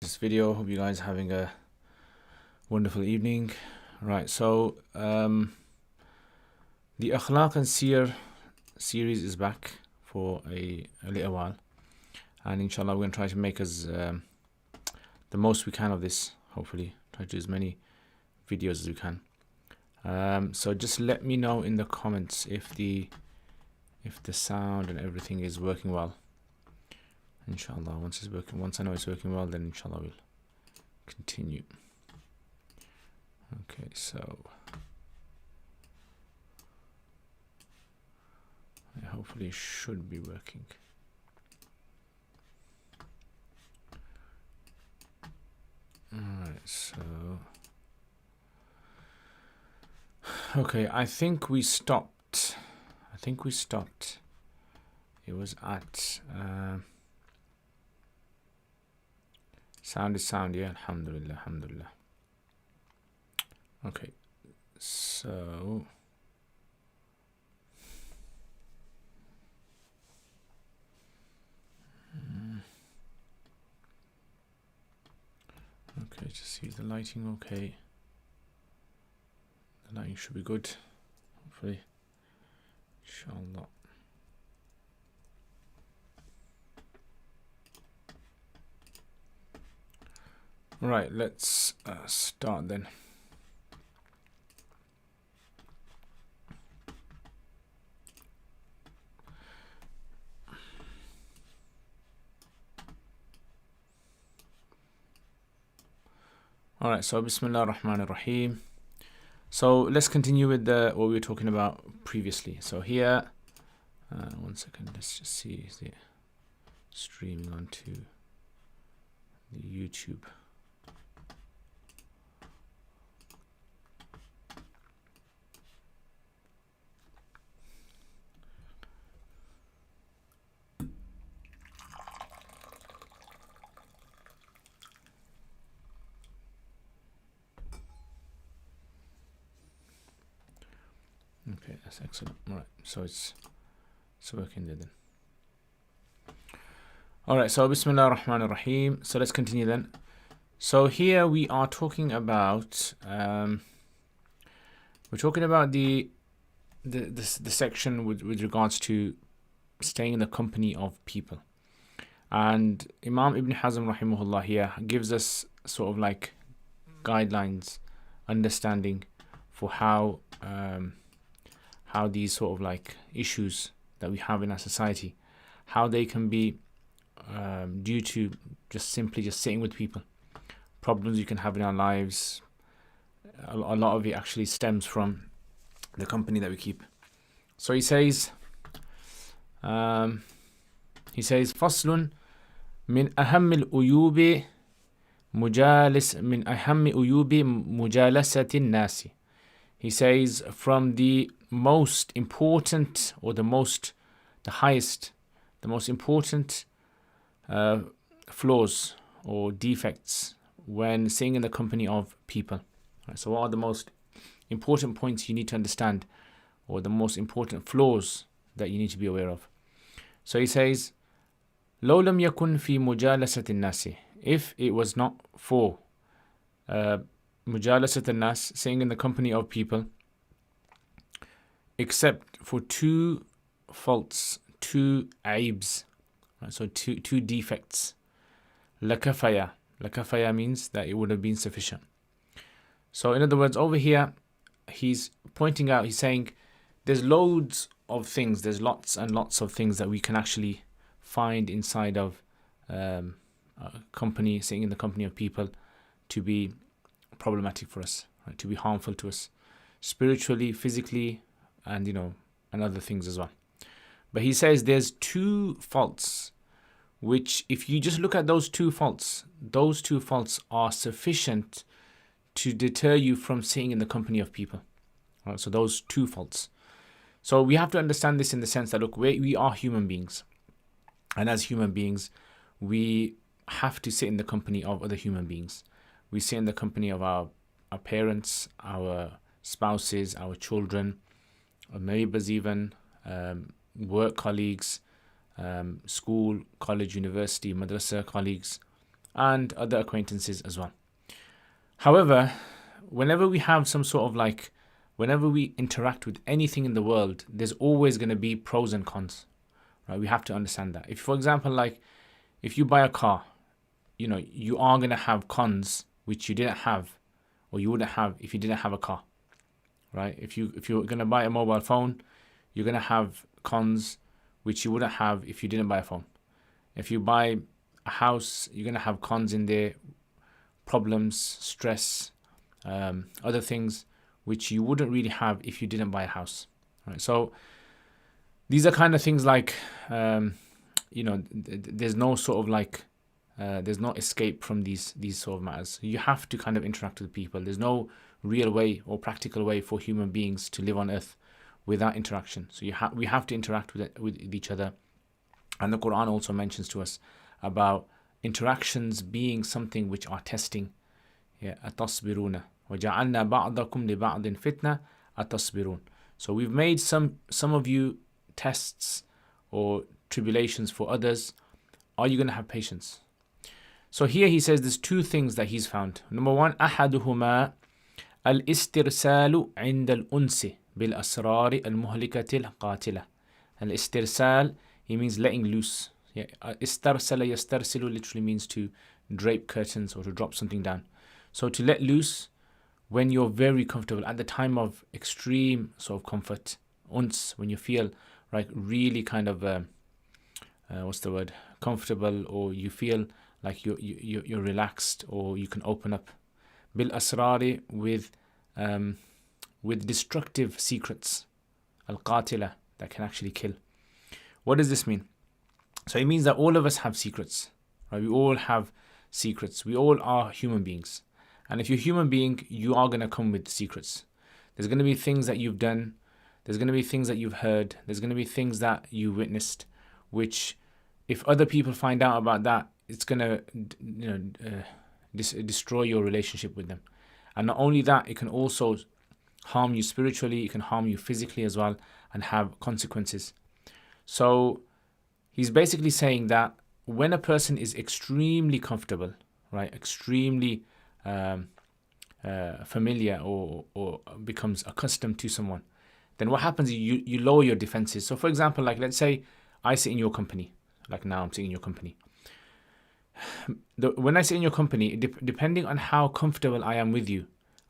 this video. Hope you guys are having a wonderful evening. Right, so the Akhlaq and Siyar series is back for a little while, and inshallah we're going to try to make us the most we can of this. Hopefully try to do as many videos as we can. So just let me know in the comments if the sound and everything is working well. Inshallah, once I know it's working well, then inshallah we'll continue. Okay, so hopefully it should be working. Alright, so okay, I think we stopped. It was at sound is sound, yeah, alhamdulillah. Okay, so okay, just see the lighting. Okay, the lighting should be good, hopefully, inshallah. Right, let's start then. Alright, so Bismillah ar-Rahman ar-Rahim. So let's continue with what we were talking about previously. So here, one second, let's just see, is it streaming onto the YouTube? Okay, that's excellent. All right, so it's working there then. All right, so Bismillah ar-Rahman ar-Rahim. So let's continue then. So here we are talking about the section with regards to staying in the company of people, and Imam Ibn Hazm rahimahullah here gives us sort of like guidelines, understanding for how these sort of like issues that we have in our society, how they can be due to just sitting with people, problems you can have in our lives. A lot of it actually stems from the company that we keep. So he says فصل من أهم العيوب مجالسة الناس. He says from the most important, or the most important flaws or defects when sitting in the company of people. Right, so what are the most important points you need to understand, or the most important flaws that you need to be aware of? So he says, لو لم يكن في مجالسة الناس, if it was not for مجالسة الناس, sitting in the company of people, except for two faults, two aibs, right? So two defects. لكفايا means that it would have been sufficient. So in other words, over here he's pointing out, he's saying there's lots and lots of things that we can actually find inside of a company, sitting in the company of people, to be problematic for us, right? To be harmful to us spiritually, physically, and and other things as well. But he says there's two faults which, if you just look at those two faults are sufficient to deter you from sitting in the company of people. Right? So those two faults. So we have to understand this in the sense that, look, we are human beings, and as human beings we have to sit in the company of other human beings. We sit in the company of our parents, our spouses, our children, our neighbors, even work colleagues, school, college, university, madrasa colleagues, and other acquaintances as well. However, whenever we have some sort of like, whenever we interact with anything in the world, there's always going to be pros and cons, right? We have to understand that. If, for example, like if you buy a car, you know, you are going to have cons which you didn't have or you wouldn't have if you didn't have a car, right? If you're going to buy a mobile phone, you're going to have cons which you wouldn't have if you didn't buy a phone. If you buy a house, you're going to have cons in there, problems, stress, other things which you wouldn't really have if you didn't buy a house, right? So these are kind of things like, you know, there's no sort of like, there's no escape from these sort of matters. You have to kind of interact with people. There's no real way or practical way for human beings to live on earth without interaction. So we have to interact with each other. And the Quran also mentions to us about interactions being something which are testing. Yeah, atasbiruna وَجَعَلْنَا بَعْضَكُمْ لِبَعْضٍ فِتْنَةً أَتَصْبِرُونَ. So we've made some of you tests or tribulations for others. Are you going to have patience? So here he says there's two things that he's found. Number one, أحدهما الاسترسال عند الأنس بالأسرار المهلكة القاتلة. الاسترسال, he means letting loose. Yeah, استرسل يسترسل literally means to drape curtains or to drop something down. So to let loose when you're very comfortable, at the time of extreme sort of comfort, uns, when you feel like really kind of, comfortable, or you feel like you're relaxed, or you can open up. Bil asrari, with destructive secrets, al qatila, that can actually kill. What does this mean? So it means that all of us have secrets, right? We all have secrets. We all are human beings. And if you're a human being, you are going to come with secrets. There's going to be things that you've done. There's going to be things that you've heard. There's going to be things that you witnessed, which if other people find out about that, it's going to destroy your relationship with them. And not only that, it can also harm you spiritually. It can harm you physically as well and have consequences. So he's basically saying that when a person is extremely comfortable, right, extremely familiar or becomes accustomed to someone, then what happens is you lower your defenses. So for example, like let's say I sit in your company, like now I'm sitting in your company. When I sit in your company, depending on how comfortable I am with you,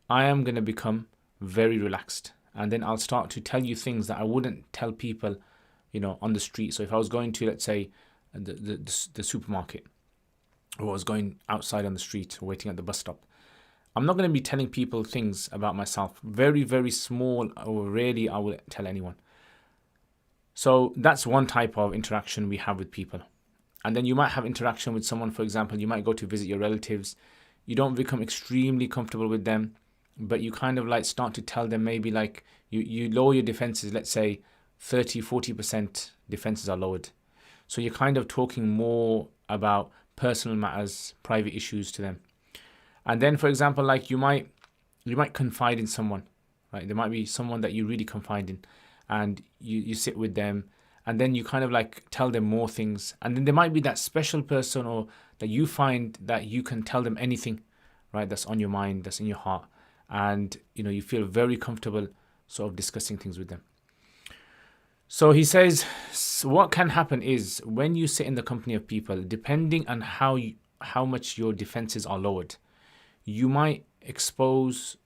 I am going to become very relaxed. And then I'll start to tell you things that I wouldn't tell people, you know, on the street. So if I was going to, let's say, the supermarket, or I was going outside on the street or waiting at the bus stop, I'm not going to be telling people things about myself. Very, very small, or rarely I will tell anyone. So that's one type of interaction we have with people. And then you might have interaction with someone, for example, you might go to visit your relatives. You don't become extremely comfortable with them, but you kind of like start to tell them, maybe like you lower your defenses, let's say 30-40% defenses are lowered. So you're kind of talking more about personal matters, private issues to them. And then, for example, like you might confide in someone, right? There might be someone that you really confide in, and you sit with them, and then you kind of like tell them more things. And then there might be that special person, or that you find that you can tell them anything, right? That's on your mind, that's in your heart. And, you know, you feel very comfortable sort of discussing things with them. So he says, what can happen is when you sit in the company of people, depending on how much your defenses are lowered, you might expose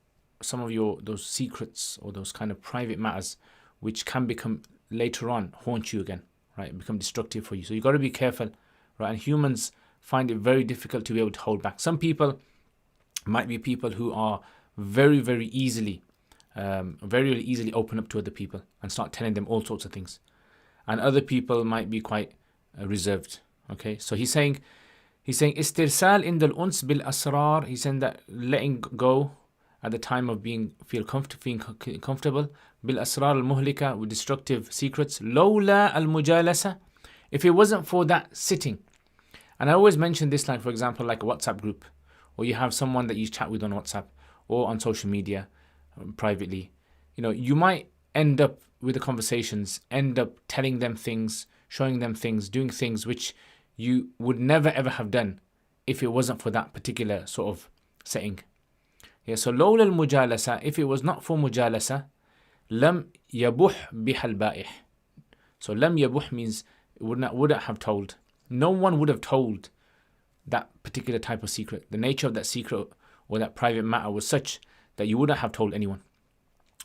some of those secrets or those kind of private matters, which can become later on haunt you again, right? Become destructive for you. So you got to be careful, right? And humans find it very difficult to be able to hold back. Some people might be people who are very, very easily open up to other people and start telling them all sorts of things. And other people might be quite reserved. Okay, so he's saying istirsal in the uns bil asrar. He's saying that letting go at the time of feeling comfortable, bil asrar al muhlika, with destructive secrets. Lawla al mujalasa, if it wasn't for that sitting. And I always mention this, like for example, like a WhatsApp group, or you have someone that you chat with on WhatsApp or on social media privately. You know, you might end up with the conversations, end up telling them things, showing them things, doing things which you would never ever have done if it wasn't for that particular sort of setting. Yeah, so لولا المجالسة, if it was not for mujalasa, لم يبح بها البائح. So لم يبح means it wouldn't have told. No one would have told that particular type of secret. The nature of that secret or that private matter was such that you wouldn't have told anyone.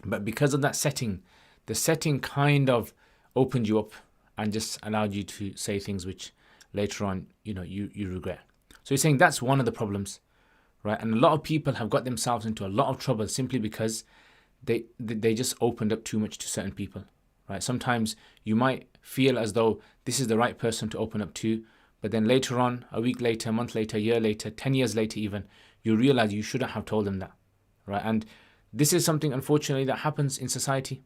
But because of that setting, the setting kind of opened you up and just allowed you to say things which later on, you regret. So he's saying that's one of the problems, right? And a lot of people have got themselves into a lot of trouble simply because they just opened up too much to certain people, right? Sometimes you might feel as though this is the right person to open up to, but then later on, a week later, a month later, a year later, 10 years later even, you realize you shouldn't have told them that, right? And this is something, unfortunately, that happens in society,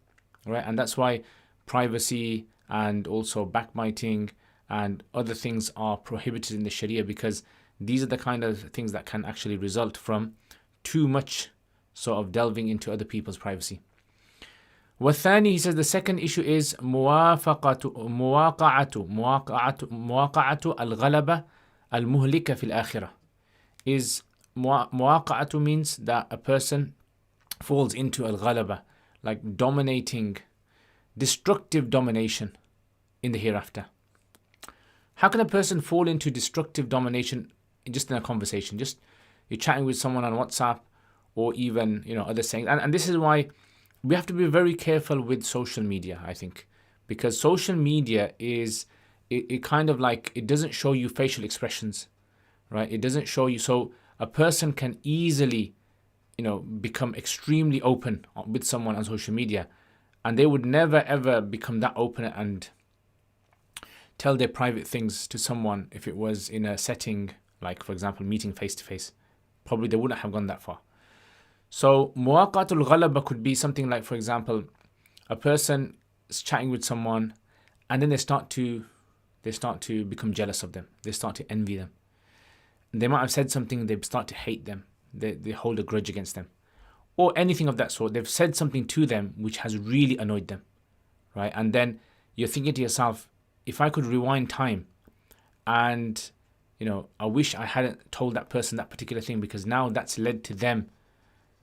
right? And that's why privacy and also backbiting and other things are prohibited in the Sharia, because these are the kind of things that can actually result from too much sort of delving into other people's privacy. والثاني, he says, the second issue is مواقعة الغلبة المهلكة في الآخرة. Is مواقعة means that a person falls into al-ghalaba, like dominating, destructive domination in the hereafter. How can a person fall into destructive domination just in a conversation? Just you're chatting with someone on WhatsApp or even other things. And this is why we have to be very careful with social media, I think, because social media is it kind of like, it doesn't show you facial expressions, right? It doesn't show you, so a person can easily become extremely open with someone on social media, and they would never ever become that open and tell their private things to someone if it was in a setting like, for example, meeting face to face. Probably they wouldn't have gone that far. So muwaqatul ghalaba could be something like, for example, a person is chatting with someone and then they start to become jealous of them. They start to envy them. They might have said something, they start to hate them. They hold a grudge against them. Or anything of that sort. They've said something to them which has really annoyed them, right? And then you're thinking to yourself, if I could rewind time and, I wish I hadn't told that person that particular thing, because now that's led to them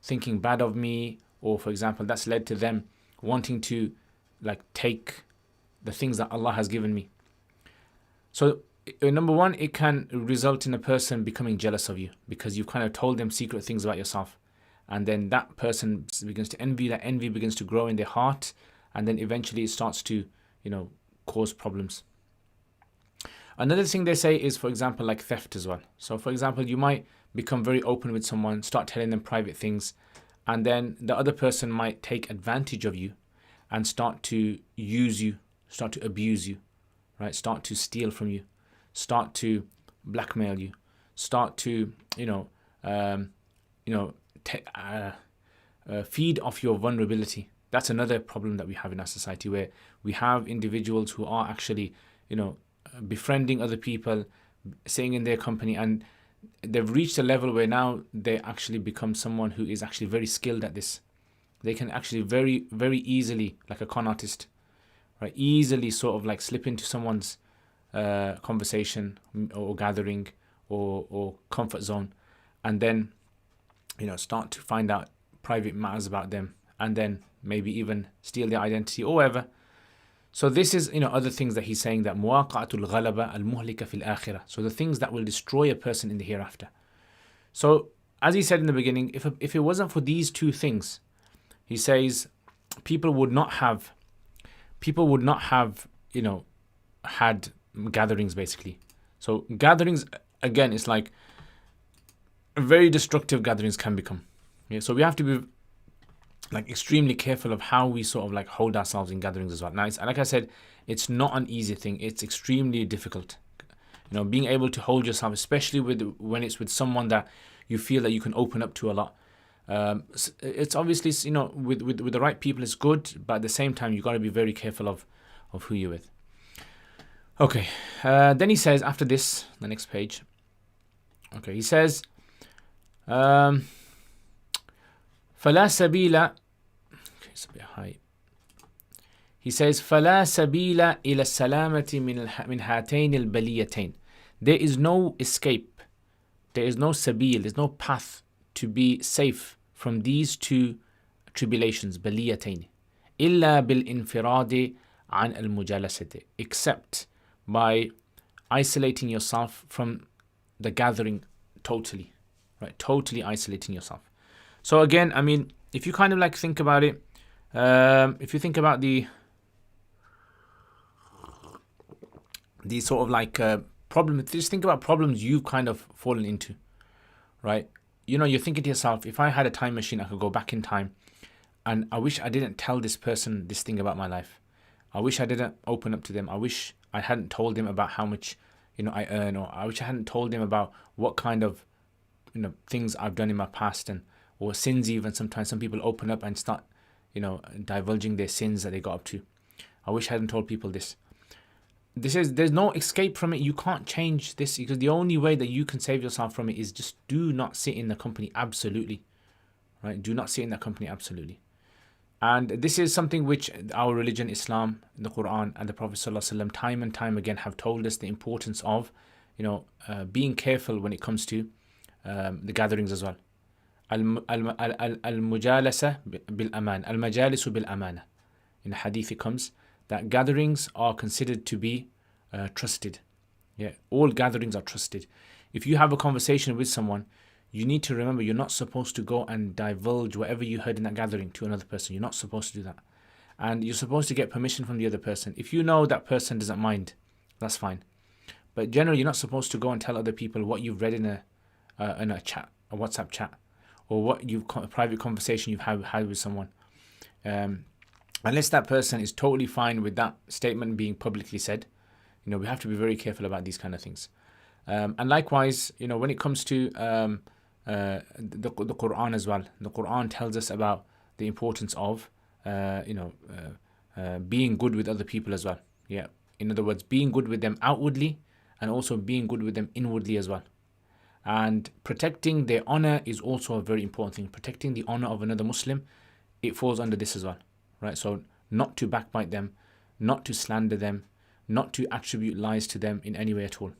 thinking bad of me, or for example, that's led to them wanting to take the things that Allah has given me. So number one, it can result in a person becoming jealous of you because you've kind of told them secret things about yourself. And then that person begins to envy, that envy begins to grow in their heart, and then eventually it starts to, cause problems. Another thing they say is, for example, like theft as well. So for example, you might become very open with someone, start telling them private things, and then the other person might take advantage of you and start to use you, start to abuse you, right? Start to steal from you, start to blackmail you, start to, feed off your vulnerability. That's another problem that we have in our society, where we have individuals who are actually, befriending other people, staying in their company, and they've reached a level where now they actually become someone who is actually very skilled at this. They can actually very, very easily, like a con artist, right, easily sort of like slip into someone's conversation or gathering or comfort zone, and then start to find out private matters about them, and then maybe even steal their identity or whatever. So this is other things that he's saying, that muwaqa'atul ghalaba al-muhlika fil akhirah. So the things that will destroy a person in the hereafter. So as he said in the beginning, if it wasn't for these two things, he says people would not have had gatherings, basically. So gatherings, again, it's like very destructive gatherings can become. Yeah, so we have to be extremely careful of how we sort of hold ourselves in gatherings as well. Now, like I said, it's not an easy thing. It's extremely difficult. Being able to hold yourself, especially when it's with someone that you feel that you can open up to a lot. It's obviously, with the right people, it's good, but at the same time, you've got to be very careful of who you're with. Okay, then he says, after this, the next page. Okay, he says, فلا سبيل. Okay, it's a bit high. He says, فلا سبيل إلى السلامة من هاتين البليتين. There is no escape there is no sabil, there's no path to be safe from these two tribulations, baliyatayn, illa bil infiradi an al mujalasati, except by isolating yourself from the gathering totally, right? Totally isolating yourself. So again, I mean, if you kind of like think about it, if you think about the sort of like problem, just think about problems you've kind of fallen into, right? You know, you're thinking to yourself, if I had a time machine, I could go back in time, and I wish I didn't tell this person this thing about my life. I wish I didn't open up to them. I wish I hadn't told them about how much, you know, I earn, or I wish I hadn't told them about what kind of, you know, things I've done in my past, and or sins even. Sometimes some people open up and start, you know, divulging their sins that they got up to. I wish I hadn't told people this. There's no escape from it. You can't change this, because the only way that you can save yourself from it is just do not sit in the company, absolutely, right? Do not sit in that company, absolutely. And this is something which our religion, Islam, the Quran, and the Prophet ﷺ time and time again have told us the importance of, you know, being careful when it comes to the gatherings as well. Al-mujalasa bil-aman, al-majalisu bil-amana. In the hadith it comes that gatherings are considered to be trusted. Yeah, all gatherings are trusted. If you have a conversation with someone, you need to remember you're not supposed to go and divulge whatever you heard in that gathering to another person. You're not supposed to do that. And you're supposed to get permission from the other person. If you know that person doesn't mind, that's fine. But generally, you're not supposed to go and tell other people what you've read in a chat, a WhatsApp chat, or what a private conversation you've had with someone. Unless that person is totally fine with that statement being publicly said, you know, we have to be very careful about these kind of things. And likewise, you know, when it comes to the Quran as well, the Quran tells us about the importance of, being good with other people as well. Yeah, in other words, being good with them outwardly, and also being good with them inwardly as well. And protecting their honor is also a very important thing. Protecting the honor of another Muslim, it falls under this as well, right? So not to backbite them, not to slander them, not to attribute lies to them in any way at all.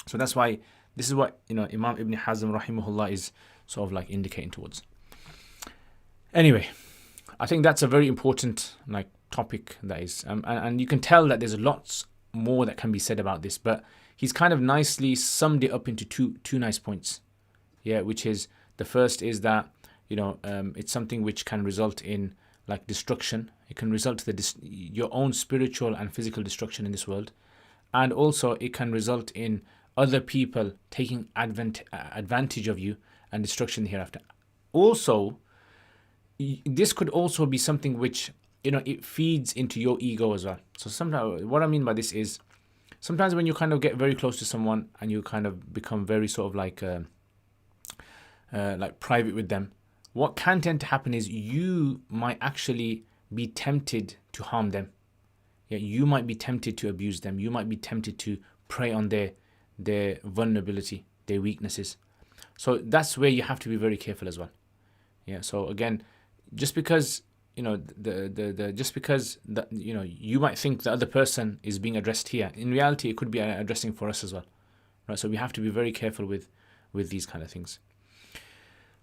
So that's why this is what, you know, Imam Ibn Hazm rahimahullah is sort of like indicating towards. Anyway, I think that's a very important like topic, that is, and you can tell that there's lots more that can be said about this, but he's kind of nicely summed it up into two nice points. Yeah, which is, the first is that, you know, it's something which can result in like destruction. It can result to your own spiritual and physical destruction in this world, and also it can result in other people taking advantage of you and destruction hereafter. Also, this could also be something which, you know, it feeds into your ego as well. So sometimes, what I mean by this is, sometimes when you kind of get very close to someone and you kind of become very sort of like private with them, what can tend to happen is you might actually be tempted to harm them. Yeah, you might be tempted to abuse them. You might be tempted to prey on their vulnerability, their weaknesses. So that's where you have to be very careful as well. Yeah. So again, just because, you know, just because that, you know, you might think the other person is being addressed here, in reality it could be addressing for us as well, right? So we have to be very careful with these kind of things.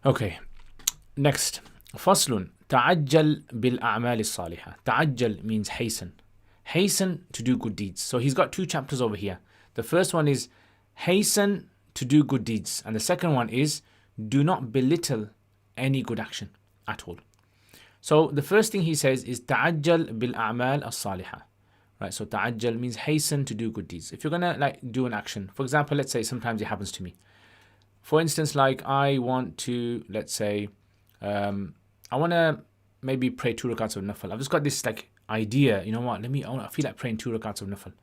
Okay, next, faslun ta'ajjal bil a'mal as-salihah. Ta'ajjal means hasten to do good deeds. So he's got two chapters over here. The first one is hasten to do good deeds, and the second one is do not belittle any good action at all. So the first thing he says is ta'ajjal bil a'mal as-salihah. Right? So ta'ajjal means hasten to do good deeds. If you're gonna like do an action, for example, let's say sometimes it happens to me. For instance, like I want to, let's say, I want to maybe pray 2 rakats of nafil. I've just got this like idea, you know what, I feel like praying 2 rakats of nafil.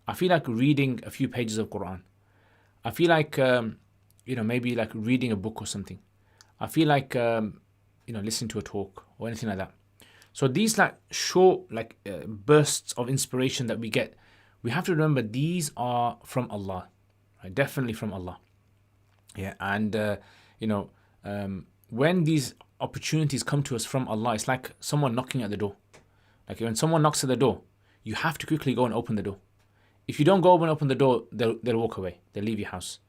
I feel like reading a few pages of Quran. I feel like, maybe like reading a book or something. I feel like, listening to a talk or anything like that. So these like short bursts of inspiration that we get, we have to remember these are from Allah, right? Definitely from Allah. Yeah, and when these opportunities come to us from Allah, it's like someone knocking at the door. Like when someone knocks at the door, you have to quickly go and open the door. If you don't go and open the door, they'll walk away. They'll leave your house.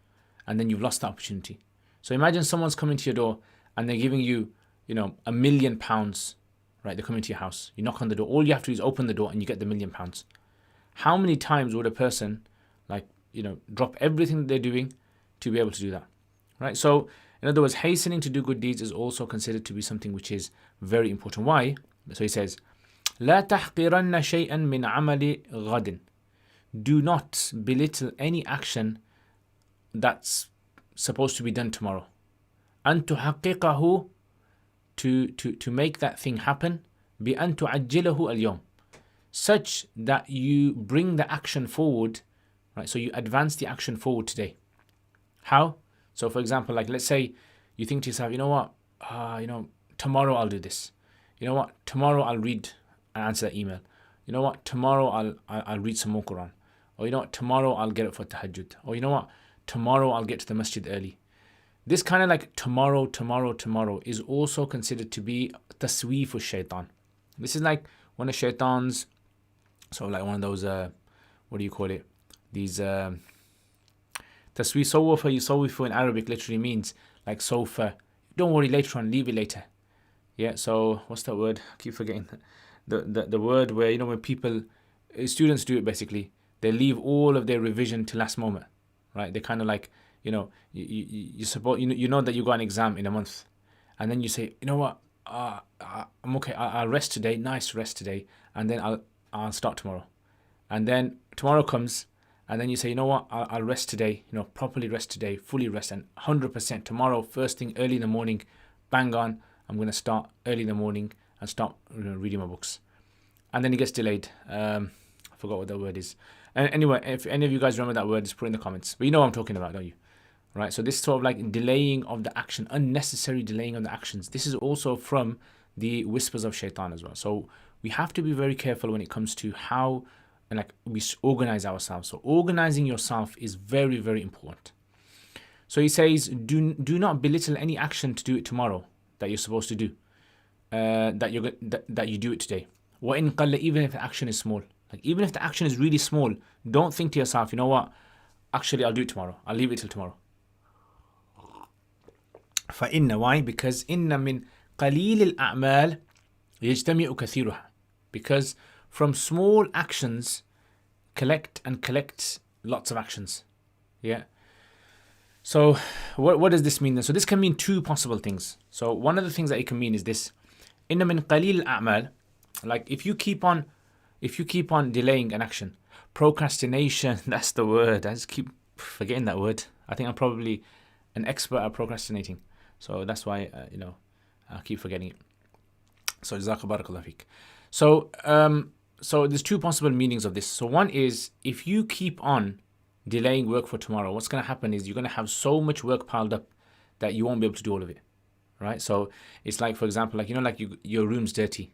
and then you've lost the opportunity. So imagine someone's coming to your door and they're giving you, £1,000,000, right? They're coming to your house. You knock on the door. All you have to do is open the door and you get the £1,000,000. How many times would a person drop everything that they're doing to be able to do that, right? So in other words, hastening to do good deeds is also considered to be something which is very important. Why? So he says, لا تحقرن شيئا من عمل غد. Do not belittle any action that's supposed to be done tomorrow. أن تحققه, to make that thing happen, بأن تعجله اليوم, such that you bring the action forward, right? So you advance the action forward today. How? So for example, like let's say you think to yourself, tomorrow I'll do this. You know what? Tomorrow I'll read and answer that email. You know what? Tomorrow I'll read some more Quran. Or you know what? Tomorrow I'll get up for tahajjud. Or you know what? Tomorrow I'll get to the masjid early. This kind of like tomorrow is also considered to be tasweef of shaitan. This is like one of shaitan's, so like one of those, what do you call it? These, tasweef, sawwafa yusawifu in Arabic literally means like sofa. Don't worry, later on, leave it later. Yeah, so what's that word? I keep forgetting. The word where, when people, students do it basically, they leave all of their revision to last moment, right? They kind of like, you suppose, you know that you got an exam in a month, and then you say, you know what, I'm okay, I'll rest today, nice rest today, and then I'll start tomorrow. And then tomorrow comes, and then you say, you know what, I'll rest today, properly rest today, fully rest, and 100% tomorrow, first thing early in the morning, bang on, I'm going to start early in the morning and start reading my books. And then it gets delayed. I forgot what that word is. And anyway, if any of you guys remember that word, just put it in the comments. But you know what I'm talking about, don't you? Right, so this sort of like delaying of the action, unnecessary delaying of the actions. This is also from the whispers of shaitan as well. So we have to be very careful when it comes to how we organize ourselves. So organizing yourself is very, very important. So he says, do not belittle any action to do it tomorrow that you're supposed to do, that you do it today. وَإِنْ قَلَّ, even if the action is small. Like even if the action is really small, don't think to yourself, you know what, actually I'll do it tomorrow. I'll leave it till tomorrow. فَإِنَّ, why? Because إِنَّ مِنْ قَلِيلِ الْأَعْمَالِ يَجْتَمِعُ كَثِيرُهَا. Because from small actions collect lots of actions. Yeah. So what does this mean then? So this can mean two possible things. So one of the things that it can mean is this. إِنَّ مِنْ قَلِيلِ الْأَعْمَالِ, like if you keep on delaying an action, procrastination, that's the word. I just keep forgetting that word. I think I'm probably an expert at procrastinating. So that's why, I keep forgetting it. So jazakallah barakallah feek. So there's two possible meanings of this. So one is, if you keep on delaying work for tomorrow, what's going to happen is you're going to have so much work piled up that you won't be able to do all of it, right? So it's like, for example, like your room's dirty,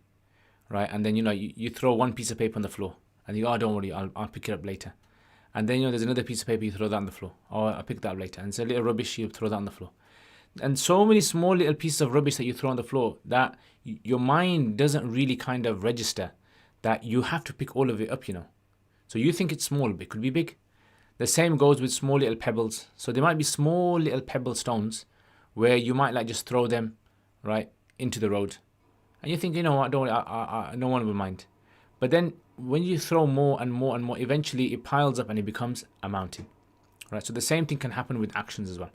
right? And then you throw one piece of paper on the floor, and you don't worry, I'll pick it up later. And then there's another piece of paper, you throw that on the floor, I'll pick that up later. And it's a little rubbish, you throw that on the floor. And so many small little pieces of rubbish that you throw on the floor that your mind doesn't really kind of register that you have to pick all of it up, So you think it's small, but it could be big. The same goes with small little pebbles. So there might be small little pebble stones where you might just throw them right into the road. And you think, what, don't worry, no one will mind. But then when you throw more and more and more, eventually it piles up and it becomes a mountain. Right? So the same thing can happen with actions as well.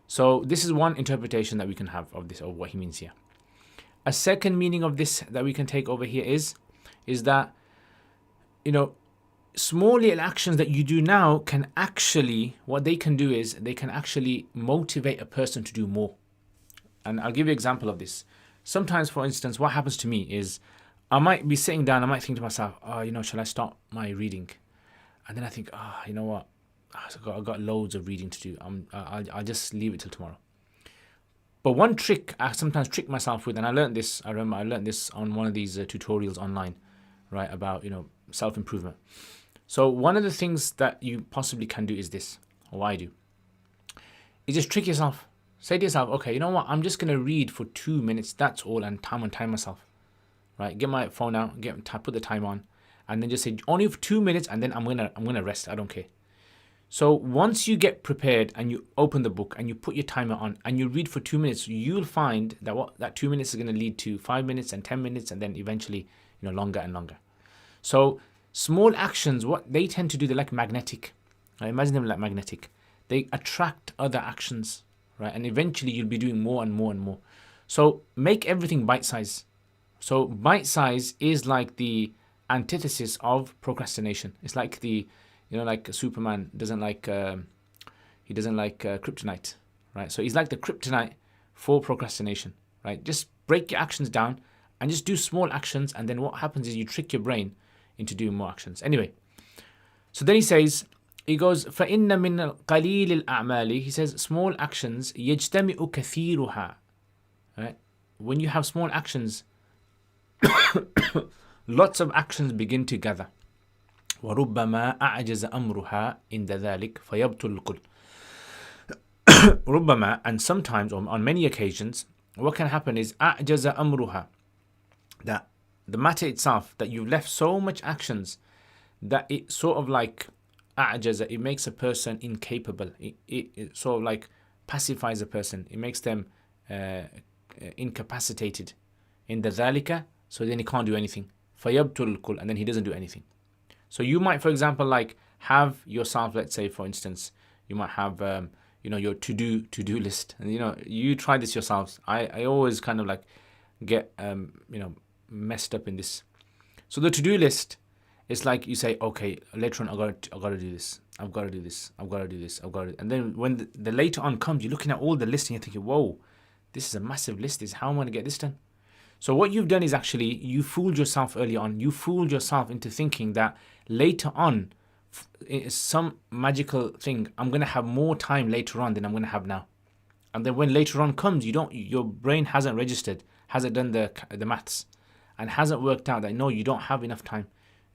So this is one interpretation that we can have of this, of what he means here. A second meaning of this that we can take over here is that, small little actions that you do now can actually, what they can do is they can actually motivate a person to do more. And I'll give you an example of this. Sometimes, for instance, what happens to me is I might be sitting down, I might think to myself, shall I start my reading? And then I think, you know what? I've got loads of reading to do. I'll just leave it till tomorrow. But one trick I sometimes trick myself with, and I learned this on one of these tutorials online, right, about, self-improvement. So one of the things that you possibly can do is this, or I do, is just trick yourself. Say to yourself, okay, you know what, I'm just going to read for 2 minutes, that's all, and time myself. Right, get my phone out, put the time on, and then just say, only for 2 minutes, and then I'm gonna rest, I don't care. So once you get prepared and you open the book and you put your timer on and you read for 2 minutes, you'll find that that 2 minutes is going to lead to 5 minutes and 10 minutes, and then eventually, longer and longer. So small actions, what they tend to do, they're like magnetic. I imagine them like magnetic. They attract other actions, right? And eventually you'll be doing more and more and more. So make everything bite size. So bite size is like the antithesis of procrastination. It's like like Superman doesn't like kryptonite, right? So he's like the kryptonite for procrastination, right? Just break your actions down and just do small actions, and then what happens is you trick your brain into doing more actions. Anyway, so then he goes, فَإِنَّ مِنَ قَلِيلِ الْأَعْمَالِ, he says, small actions, يَجْتَمِعُ كَثِيرُهَا, right? When you have small actions, lots of actions begin to gather. وَرُبَّمَا أَعْجَزَ أَمْرُهَا إِنْدَ ذَلِكَ فَيَبْطُلُ الْكُلُّ. رُبَّمَا, and sometimes, or on many occasions, what can happen is أَعْجَزَ أَمْرُهَا, that the matter itself, that you've left so much actions that it sort of like أعجز, it makes a person incapable. It sort of like pacifies a person. It makes them incapacitated. In the ذَلِكَ, so then he can't do anything. فَيَبْطُلُ الْكُلُّ, and then he doesn't do anything. So you might, for example, like have yourself, let's say, for instance, you might have, your to-do list. And, you try this yourselves. I always kind of like get, messed up in this. So the to-do list is like you say, okay, later on, I got to do this. I've got to do this. I've got to do this. I've got to. And then when the later on comes, you're looking at all the lists and you're thinking, whoa, this is a massive list. How am I going to get this done? So what you've done is actually you fooled yourself early on. You fooled yourself into thinking that later on, some magical thing, I'm going to have more time later on than I'm going to have now. And then when later on comes, your brain hasn't registered, hasn't done the maths, and hasn't worked out that no, you don't have enough time.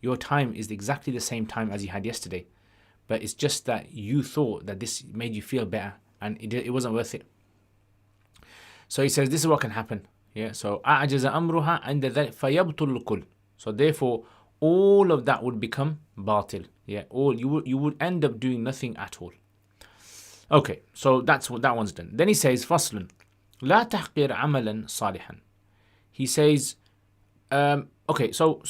Your time is exactly the same time as you had yesterday. But it's just that you thought that this made you feel better, and it wasn't worth it. So he says this is what can happen. Yeah, so أعجز أمرها عند ذلك فيبطل الكل. So therefore, all of that would become batil. Yeah, all you would end up doing nothing at all. Okay, so that one's done. Then he says, فصل لا تحقر عملا صالحا. He says, okay, so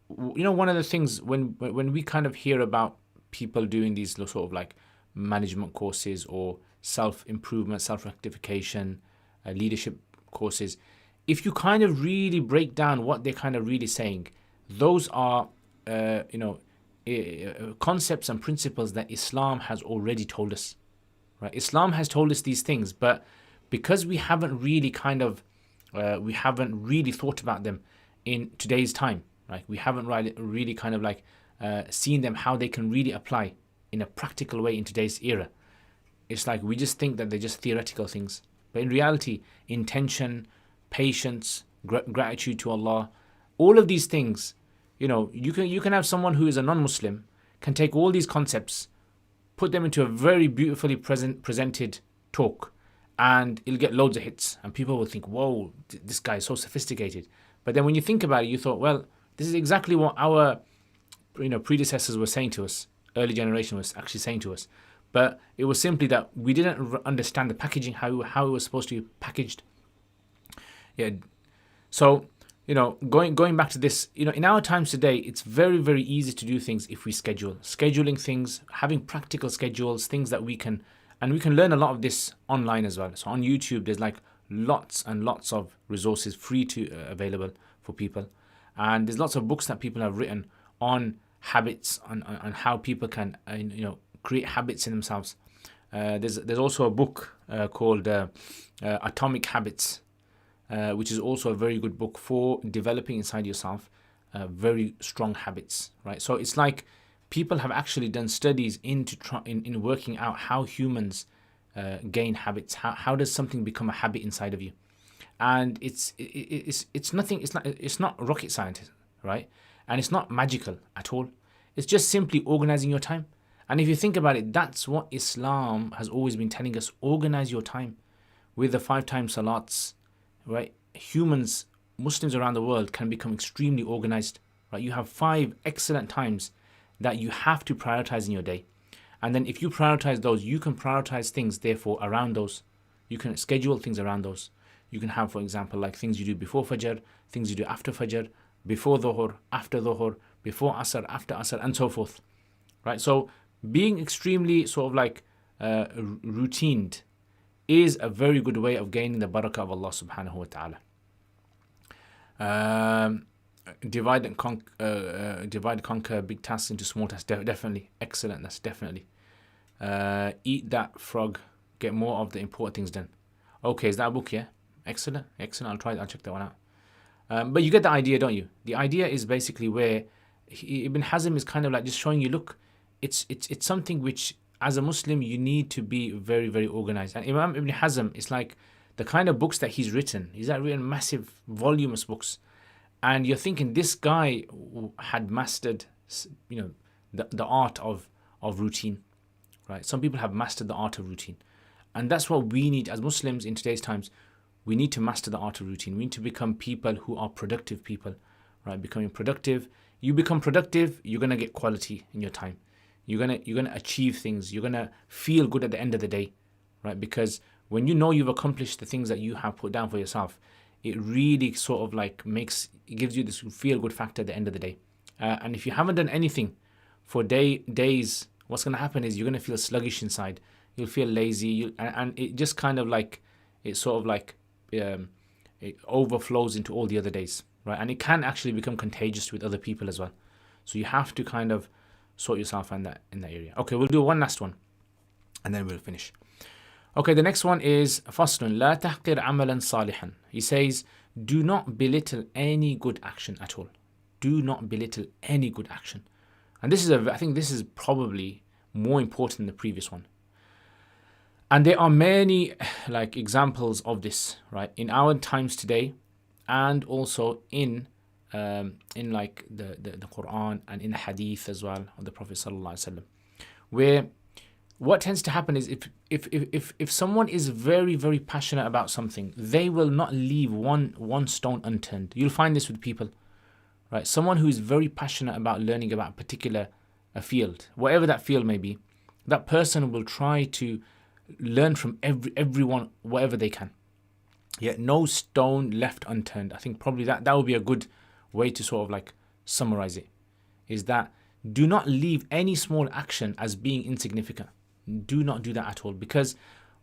one of the things when we kind of hear about people doing these sort of like management courses or self-improvement, self-rectification, leadership courses, if you kind of really break down what they're kind of really saying, those are concepts and principles that Islam has already told us, right? Islam has told us these things, but because we haven't really thought about them in today's time, right? We haven't really kind of like seen them, how they can really apply in a practical way in today's era. It's like we just think that they're just theoretical things. But in reality, intention, patience, gratitude to Allah, all of these things, you can have someone who is a non-Muslim, can take all these concepts, put them into a very beautifully presented talk, and it'll get loads of hits. And people will think, whoa, this guy is so sophisticated. But then when you think about it, you thought, well, this is exactly what our predecessors were saying to us, early generation was actually saying to us. But it was simply that we didn't understand the packaging, how it was supposed to be packaged. Yeah. So, going back to this, in our times today, it's very, very easy to do things if we schedule. Scheduling things, having practical schedules, things that we can learn a lot of this online as well. So on YouTube, there's like lots and lots of resources free to available for people. And there's lots of books that people have written on habits, on how people can, create habits in themselves. There's also a book called Atomic Habits, which is also a very good book for developing inside yourself very strong habits, right? So it's like people have actually done studies in working out how humans gain habits. How does something become a habit inside of you? And it's not rocket science, right? And it's not magical at all. It's just simply organizing your time. And if you think about it, that's what Islam has always been telling us. Organize your time with the 5 times salats, right? Humans, Muslims around the world can become extremely organized, right? You have 5 excellent times that you have to prioritize in your day. And then if you prioritize those, you can prioritize things, therefore, around those. You can schedule things around those. You can have, for example, like things you do before Fajr, things you do after Fajr, before Dhuhr, after Dhuhr, before Asr, after Asr, and so forth. Right? So being extremely sort of like routined is a very good way of gaining the barakah of Allah subhanahu wa ta'ala. Divide and conquer big tasks into small tasks. Definitely. Excellent. That's definitely. Eat that frog. Get more of the important things done. Okay, is that a book? Yeah. Excellent. Excellent. I'll check that one out. But you get the idea, don't you? The idea is basically where Ibn Hazm is kind of like just showing you, look, it's something which, as a Muslim, you need to be very, very organized. And Imam Ibn Hazm is like the kind of books that he's written. He's written massive, voluminous books. And you're thinking this guy had mastered, the art of routine, right? Some people have mastered the art of routine. And that's what we need as Muslims in today's times. We need to master the art of routine. We need to become people who are productive people, right? Becoming productive. You become productive, you're going to get quality in your time. You're gonna achieve things. You're gonna feel good at the end of the day, right? Because when you know you've accomplished the things that you have put down for yourself, it really sort of like gives you this feel good factor at the end of the day. And if you haven't done anything for days, what's gonna happen is you're gonna feel sluggish inside. You'll feel lazy. And it just kind of like it sort of like it overflows into all the other days, right? And it can actually become contagious with other people as well. So you have to kind of sort yourself in that area. Okay, we'll do one last one and then we'll finish. Okay, the next one is Faslun La tahqir amalan salihan. He says, do not belittle any good action at all. Do not belittle any good action. And I think this is probably more important than the previous one. And there are many like examples of this, right, in our times today, and also in like the Quran and in the Hadith as well of the Prophet sallallahu alaihi wasallam, where what tends to happen is if someone is very, very passionate about something, they will not leave one stone unturned. You'll find this with people, right? Someone who is very passionate about learning about a particular field, whatever that field may be, that person will try to learn from everyone whatever they can. Yet no stone left unturned. I think probably that would be a good way to sort of like summarize it, is that do not leave any small action as being insignificant. Do not do that at all, because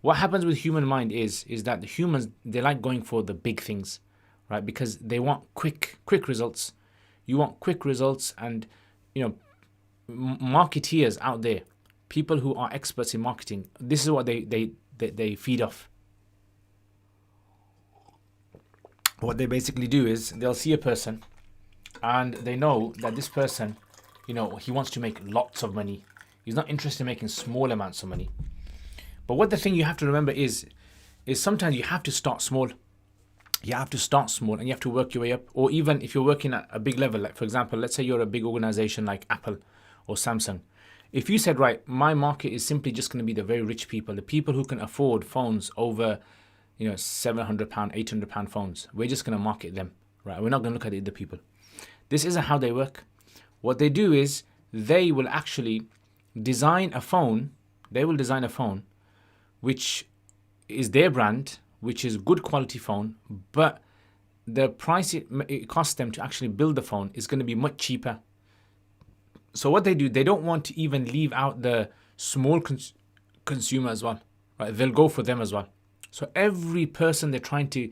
what happens with human mind is that the humans, they like going for the big things, right? Because they want quick results. You want quick results, and marketeers out there, people who are experts in marketing, this is what they feed off. What they basically do is they'll see a person and they know that this person, he wants to make lots of money. He's not interested in making small amounts of money. But what the thing you have to remember is sometimes you have to start small. You have to start small and you have to work your way up. Or even if you're working at a big level, like for example, let's say you're a big organization like Apple or Samsung. If you said, right, my market is simply just going to be the very rich people, the people who can afford phones over £700, £800 phones, we're just going to market them, right? We're not going to look at the other people. This isn't how they work. What they do is they will actually design a phone. They will design a phone which is their brand, which is good quality phone, but the price it costs them to actually build the phone is going to be much cheaper. So what they do, they don't want to even leave out the small consumer as well, right? They'll go for them as well. So every person they're trying to,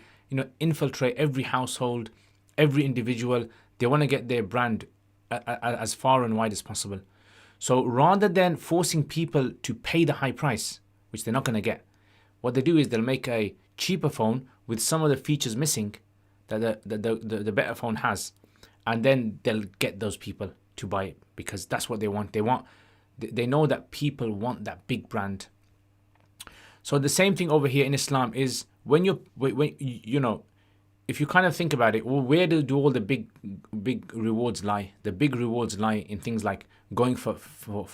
infiltrate, every household, every individual, they want to get their brand as far and wide as possible. So rather than forcing people to pay the high price, which they're not going to get, what they do is they'll make a cheaper phone with some of the features missing that the better phone has, and then they'll get those people to buy it because that's what they want. They know that people want that big brand. So the same thing over here in Islam is when if you kind of think about it, well, where do all the big rewards lie? The big rewards lie in things like going for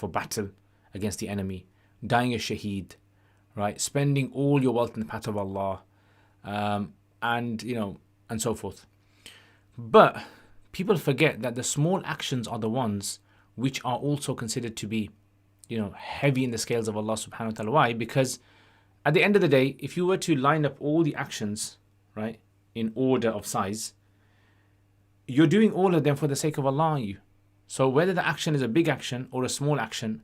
battle against the enemy, dying a shaheed, right? Spending all your wealth in the path of Allah, and so forth. But people forget that the small actions are the ones which are also considered to be, heavy in the scales of Allah subhanahu wa ta'ala. Why? Because at the end of the day, if you were to line up all the actions, right, in order of size, you're doing all of them for the sake of Allah, aren't you? So whether the action is a big action or a small action,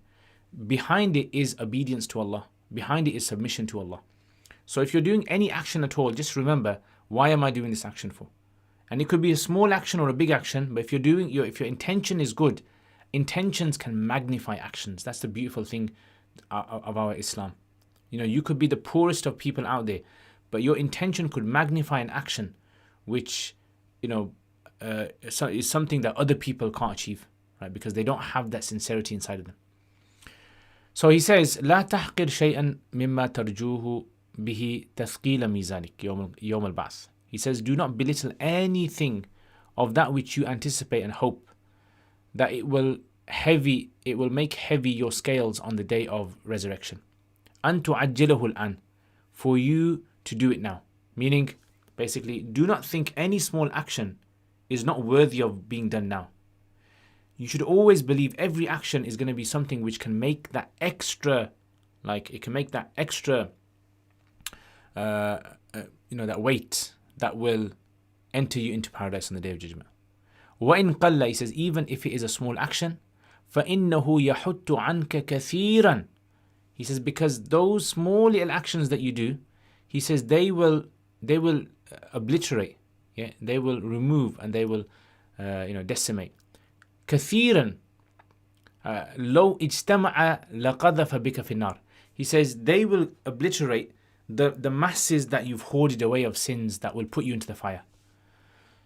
behind it is obedience to Allah. Behind it is submission to Allah. So if you're doing any action at all, just remember, why am I doing this action for? And it could be a small action or a big action, but if your intention is good, intentions can magnify actions. That's the beautiful thing of our Islam. You could be the poorest of people out there, but your intention could magnify an action, which is something that other people can't achieve, right? Because they don't have that sincerity inside of them. So he says, لا تحقر شيئا مما ترجوه به تثقيل ميزانك يوم البعث. He says, do not belittle anything of that which you anticipate and hope that it will make heavy your scales on the day of resurrection. أن تعجله الآن, for you to do it now. Meaning, basically, do not think any small action is not worthy of being done now. You should always believe every action is going to be something which can make that extra, that weight that will enter you into paradise on the day of judgment. وَإِنْ قَلَّ, he says, even if it is a small action, فَإِنَّهُ يَحُتُّ عَنْكَ كَثِيرًا. He says, because those small little actions that you do, he says, they will obliterate, they will remove, and they will decimate. كثيرا لو اجتمع لقذف بك في النار. He says they will obliterate the masses that you've hoarded away of sins that will put you into the fire.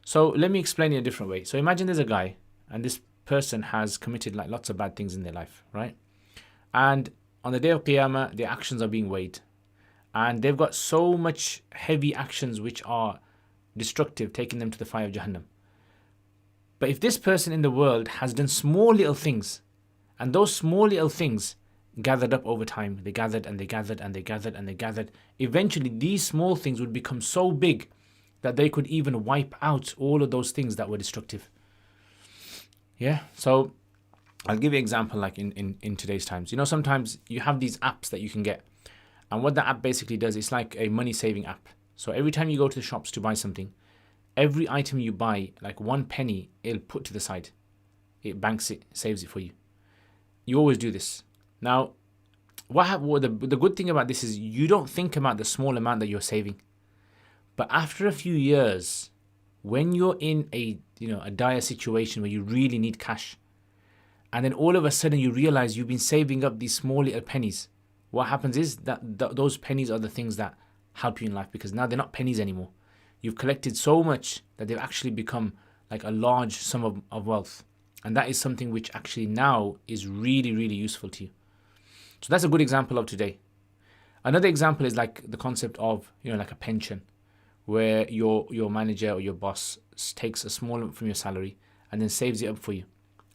So let me explain it a different way. So imagine there's a guy, and this person has committed lots of bad things in their life, right? And on the day of Qiyamah, their actions are being weighed, and they've got so much heavy actions which are destructive, taking them to the fire of Jahannam. But if this person in the world has done small little things, and those small little things gathered up over time, they gathered and they gathered and they gathered and they gathered, eventually these small things would become so big that they could even wipe out all of those things that were destructive. So I'll give you an example like in today's times. Sometimes you have these apps that you can get, and what the app basically does, it's like a money saving app. So every time you go to the shops to buy something, every item you buy, like 1 penny, it'll put to the side. It banks it, saves it for you. You always do this. Now, the good thing about this is you don't think about the small amount that you're saving. But after a few years, when you're in a dire situation where you really need cash, and then all of a sudden you realize you've been saving up these small little pennies, what happens is that those pennies are the things that help you in life, because now they're not pennies anymore. You've collected so much that they've actually become like a large sum of wealth. And that is something which actually now is really, really useful to you. So that's a good example of today. Another example is like the concept of, like a pension, where your manager or your boss takes a small amount from your salary and then saves it up for you.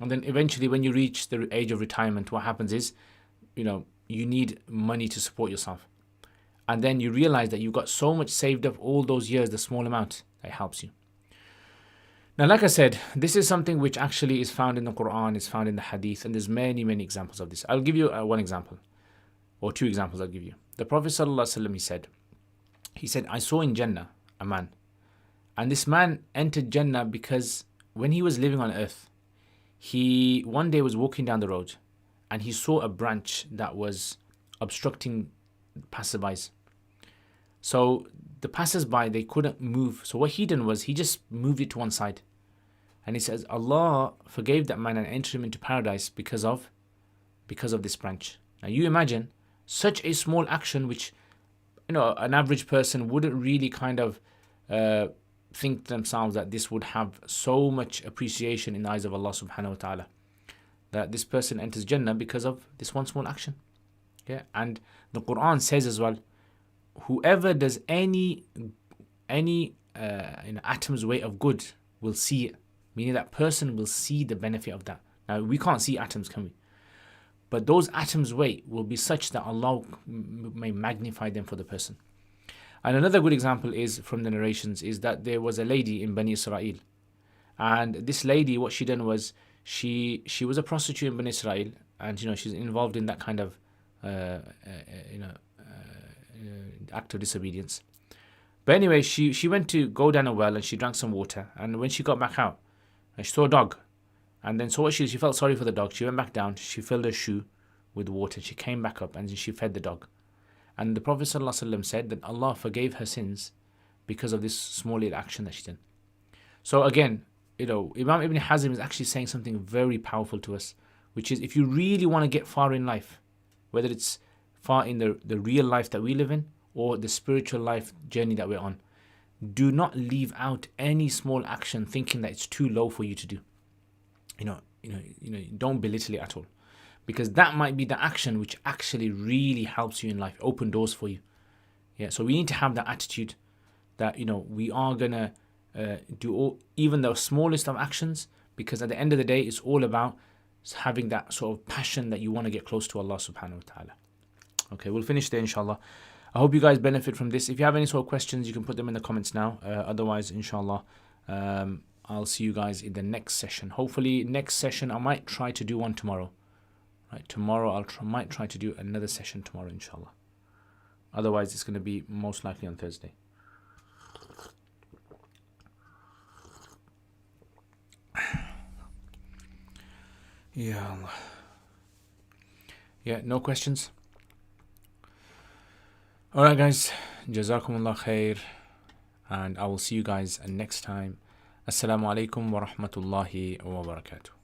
And then eventually when you reach the age of retirement, what happens is, you need money to support yourself. And then you realize that you've got so much saved up all those years, the small amount, that helps you. Now, like I said, this is something which actually is found in the Quran, is found in the Hadith, and there's many, many examples of this. I'll give you one example, or two examples I'll give you. The Prophet ﷺ, he said, I saw in Jannah a man, and this man entered Jannah because when he was living on earth, he one day was walking down the road, and he saw a branch that was obstructing passerbys. So the passers-by, they couldn't move. So what he done was he just moved it to one side. And he says Allah forgave that man and entered him into paradise because of this branch. Now you imagine such a small action which an average person wouldn't really kind of think to themselves that this would have so much appreciation in the eyes of Allah subhanahu wa ta'ala. That this person enters Jannah because of this one small action. And the Quran says as well, whoever does any atom's weight of good will see it, meaning that person will see the benefit of that. Now we can't see atoms, can we? But those atoms' weight will be such that Allah may magnify them for the person. And another good example is from the narrations is that there was a lady in Bani Israel, and this lady, what she done was she was a prostitute in Bani Israel, and she's involved in that kind of act of disobedience. But anyway, she went to go down a well and she drank some water. And when she got back out, she saw a dog. And then she felt sorry for the dog. She went back down. She filled her shoe with water. She came back up and she fed the dog. And the Prophet ﷺ said that Allah forgave her sins because of this small little action that she did. So again, Imam Ibn Hazm is actually saying something very powerful to us, which is if you really want to get far in life, whether it's far in the real life that we live in or the spiritual life journey that we're on, do not leave out any small action thinking that it's too low for you to do. Don't belittle it at all, because that might be the action which actually really helps you in life, open doors for you. Yeah, so we need to have that attitude that we are gonna do even the smallest of actions, because at the end of the day, it's all about having that sort of passion that you want to get close to Allah subhanahu wa ta'ala. Okay, we'll finish there inshallah. I hope you guys benefit from this. If you have any sort of questions, you can put them in the comments now. Otherwise, inshallah, I'll see you guys in the next session. Hopefully, next session, I might try to do one tomorrow. Right, tomorrow, might try to do another session tomorrow, inshallah. Otherwise, it's going to be most likely on Thursday. Ya Allah. Yeah, no questions? Alright guys, Jazakumullah khair, and I will see you guys next time. Assalamu alaikum wa rahmatullahi wa barakatuh.